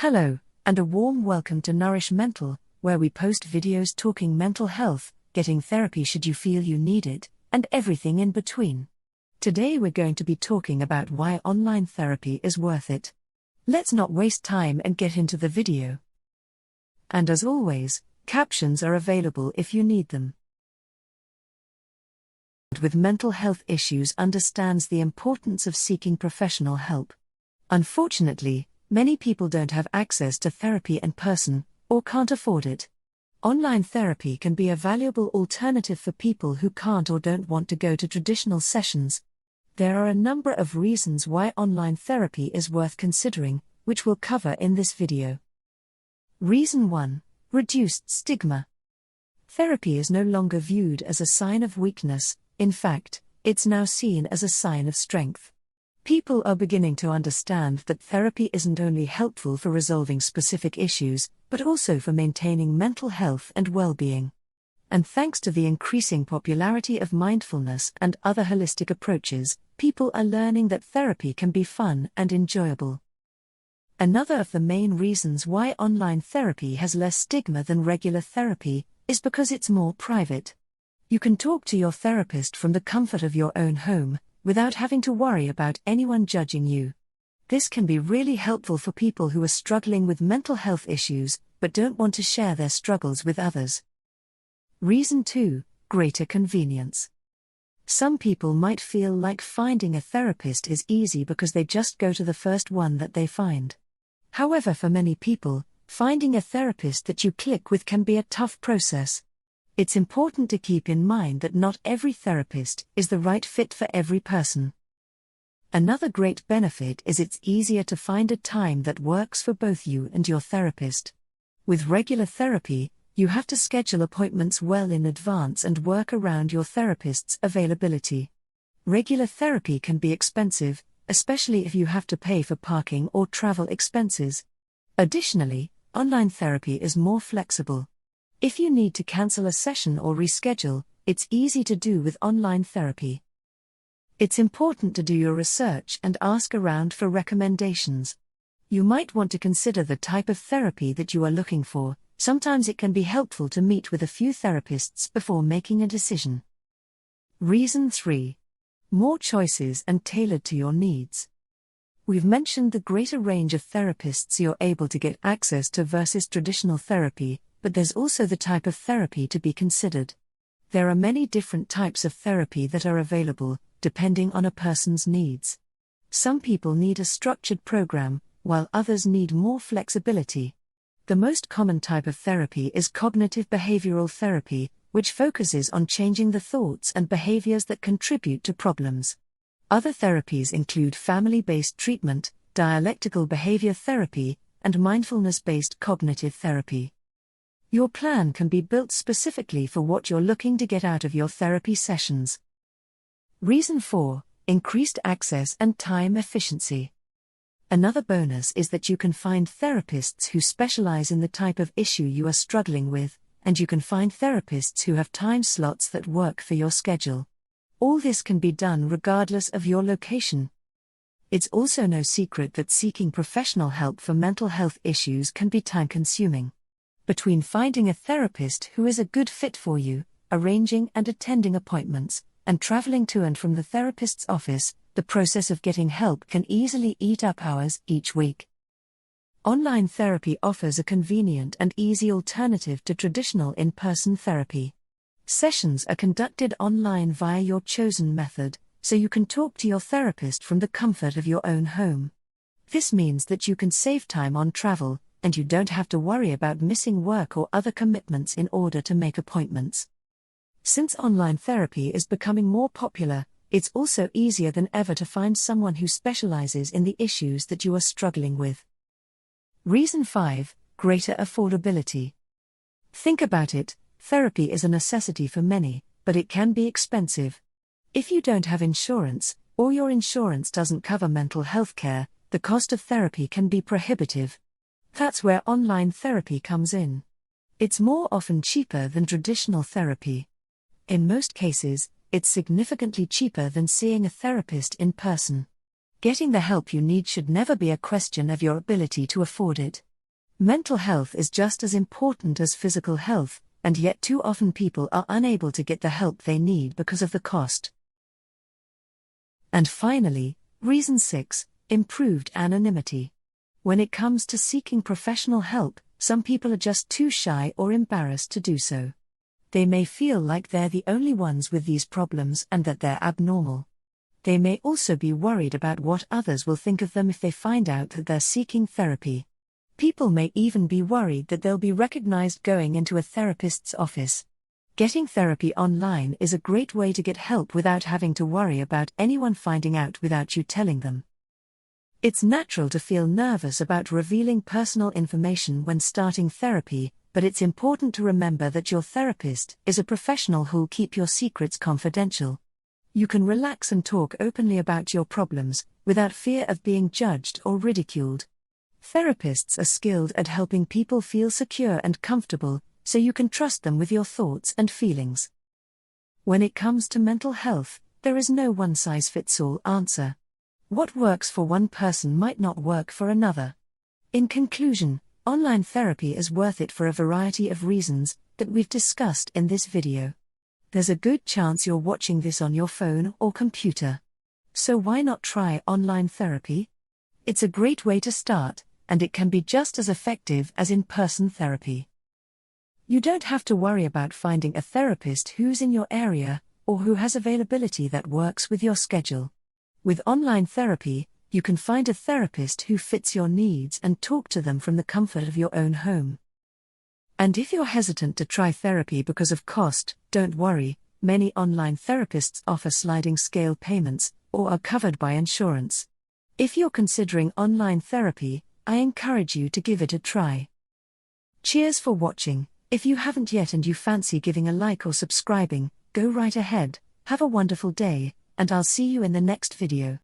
Hello, and a warm welcome to Nourish Mental, where we post videos talking mental health, getting therapy should you feel you need it, and everything in between. Today we're going to be talking about why online therapy is worth it. Let's not waste time and get into the video. And as always, captions are available if you need them. With mental health issues understands the importance of seeking professional help. Unfortunately, many people don't have access to therapy in person, or can't afford it. Online therapy can be a valuable alternative for people who can't or don't want to go to traditional sessions. There are a number of reasons why online therapy is worth considering, which we'll cover in this video. Reason 1: reduced stigma. Therapy is no longer viewed as a sign of weakness, in fact, it's now seen as a sign of strength. People are beginning to understand that therapy isn't only helpful for resolving specific issues, but also for maintaining mental health and well-being. And thanks to the increasing popularity of mindfulness and other holistic approaches, people are learning that therapy can be fun and enjoyable. Another of the main reasons why online therapy has less stigma than regular therapy is because it's more private. You can talk to your therapist from the comfort of your own home, without having to worry about anyone judging you. This can be really helpful for people who are struggling with mental health issues, but don't want to share their struggles with others. Reason 2: greater convenience. Some people might feel like finding a therapist is easy because they just go to the first one that they find. However, for many people, finding a therapist that you click with can be a tough process. It's important to keep in mind that not every therapist is the right fit for every person. Another great benefit is it's easier to find a time that works for both you and your therapist. With regular therapy, you have to schedule appointments well in advance and work around your therapist's availability. Regular therapy can be expensive, especially if you have to pay for parking or travel expenses. Additionally, online therapy is more flexible. If you need to cancel a session or reschedule, it's easy to do with online therapy. It's important to do your research and ask around for recommendations. You might want to consider the type of therapy that you are looking for. Sometimes it can be helpful to meet with a few therapists before making a decision. Reason 3: more choices and tailored to your needs. We've mentioned the greater range of therapists you're able to get access to versus traditional therapy, but there's also the type of therapy to be considered. There are many different types of therapy that are available, depending on a person's needs. Some people need a structured program, while others need more flexibility. The most common type of therapy is cognitive behavioral therapy, which focuses on changing the thoughts and behaviors that contribute to problems. Other therapies include family-based treatment, dialectical behavior therapy, and mindfulness-based cognitive therapy. Your plan can be built specifically for what you're looking to get out of your therapy sessions. Reason 4: increased access and time efficiency. Another bonus is that you can find therapists who specialize in the type of issue you are struggling with, and you can find therapists who have time slots that work for your schedule. All this can be done regardless of your location. It's also no secret that seeking professional help for mental health issues can be time-consuming. Between finding a therapist who is a good fit for you, arranging and attending appointments, and traveling to and from the therapist's office, the process of getting help can easily eat up hours each week. Online therapy offers a convenient and easy alternative to traditional in-person therapy. Sessions are conducted online via your chosen method, so you can talk to your therapist from the comfort of your own home. This means that you can save time on travel, and you don't have to worry about missing work or other commitments in order to make appointments. Since online therapy is becoming more popular, it's also easier than ever to find someone who specializes in the issues that you are struggling with. Reason 5: greater affordability. Think about it, therapy is a necessity for many, but it can be expensive. If you don't have insurance, or your insurance doesn't cover mental health care, the cost of therapy can be prohibitive. That's where online therapy comes in. It's more often cheaper than traditional therapy. In most cases, it's significantly cheaper than seeing a therapist in person. Getting the help you need should never be a question of your ability to afford it. Mental health is just as important as physical health, and yet too often people are unable to get the help they need because of the cost. And finally, reason 6, improved anonymity. When it comes to seeking professional help, some people are just too shy or embarrassed to do so. They may feel like they're the only ones with these problems and that they're abnormal. They may also be worried about what others will think of them if they find out that they're seeking therapy. People may even be worried that they'll be recognized going into a therapist's office. Getting therapy online is a great way to get help without having to worry about anyone finding out without you telling them. It's natural to feel nervous about revealing personal information when starting therapy, but it's important to remember that your therapist is a professional who'll keep your secrets confidential. You can relax and talk openly about your problems, without fear of being judged or ridiculed. Therapists are skilled at helping people feel secure and comfortable, so you can trust them with your thoughts and feelings. When it comes to mental health, there is no one-size-fits-all answer. What works for one person might not work for another. In conclusion, online therapy is worth it for a variety of reasons that we've discussed in this video. There's a good chance you're watching this on your phone or computer. So why not try online therapy? It's a great way to start, and it can be just as effective as in-person therapy. You don't have to worry about finding a therapist who's in your area, or who has availability that works with your schedule. With online therapy, you can find a therapist who fits your needs and talk to them from the comfort of your own home. And if you're hesitant to try therapy because of cost, don't worry, many online therapists offer sliding scale payments, or are covered by insurance. If you're considering online therapy, I encourage you to give it a try. Cheers for watching. If you haven't yet and you fancy giving a like or subscribing, go right ahead. Have a wonderful day, and I'll see you in the next video.